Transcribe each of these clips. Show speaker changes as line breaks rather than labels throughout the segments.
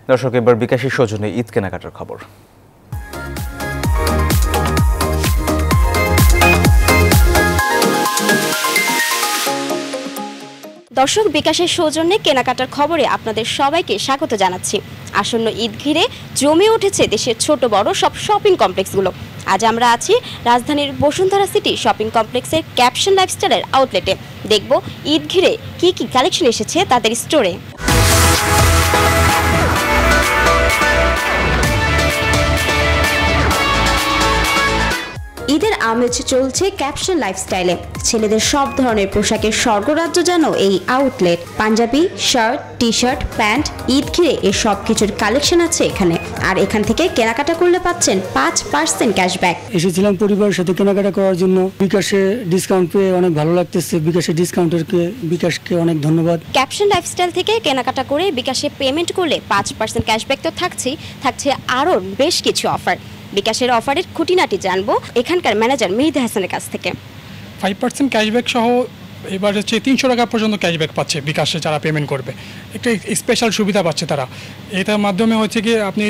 দর্শক, এবার বিকাশের সৌজন্যে ঈদ কেনাকাটার খবর।
দর্শক, বিকাশের সৌজন্যে কেনাকাটার খবরে আপনাদের সবাইকে স্বাগত জানাচ্ছি। আসন্ন ঈদ ঘিরে জমে উঠেছে দেশের ছোট বড় সব শপিং কমপ্লেক্সগুলো। আজ আমরা আছি রাজধানীর বসুন্ধরা সিটি শপিং কমপ্লেক্সের ক্যাপশন লাইফস্টাইলের আউটলেটে। দেখব ঈদ ঘিরে কি কি কালেকশন এসেছে তাদের স্টোরে। ঈদের আমেজ চলছে ক্যাপশন লাইফস্টাইলে। ছেলেদের সব ধরনের পোশাকের স্বর্গরাজ্য যেন এই outlet. Panjabi, shirt, T shirt, pant, Eid ঘিরে এই সব কিছুর কালেকশন আছে এখানে। আর এখান থেকে কেনাকাটা করলে পাচ্ছেন 5% ক্যাশব্যাক।
এসেছিলাম পরিবারের সাথে কেনাকাটা করার জন্য। বিকাশে ডিসকাউন্ট পেয়ে অনেক ভালো লাগতেছে। বিকাশকে অনেক ধন্যবাদ।
ক্যাপশন লাইফস্টাইল থেকে কেনাকাটা করে বিকাশে পেমেন্ট করলে 5% ক্যাশব্যাক তো থাকছে আরও বেশ কিছু অফার। বিকাশের অফারের খুঁটিনাটি জানবো এখানকার ম্যানেজার মেহেদী হাসানের কাছ থেকে।
5% ক্যাশব্যাক সহ এবার হচ্ছে 300 টাকা পর্যন্ত ক্যাশব্যাক পাচ্ছে বিকাশে যারা পেমেন্ট করবে। একটা স্পেশাল সুবিধা পাচ্ছে তারা। এটার মাধ্যমে হচ্ছে কি আপনি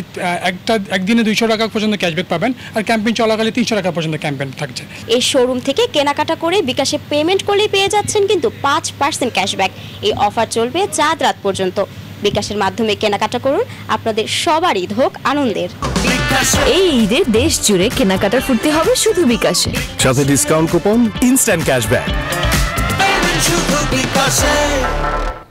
একদিনে 200 টাকা পর্যন্ত ক্যাশব্যাক পাবেন, আর ক্যাম্পেইন চলাকালে 300 টাকা পর্যন্ত ক্যাম্পেইন থাকছে।
এই শোরুম থেকে কেনাকাটা করে বিকাশে পেমেন্ট করলেই পেয়ে যাচ্ছেন কিন্তু 5% ক্যাশব্যাক। এই অফার চলবে চাঁদ রাত পর্যন্ত। বিকাশের মাধ্যমে কেনাকাটা করুন, আপনাদের সবার ঈদ হোক আনন্দের।
এই ঈদে দেশ জুড়ে কেনাকাটার ফুর্তি হবে শুধু বিকাশে,
সাথে ডিসকাউন্ট কুপন, ইনস্ট্যান্ট ক্যাশব্যাক।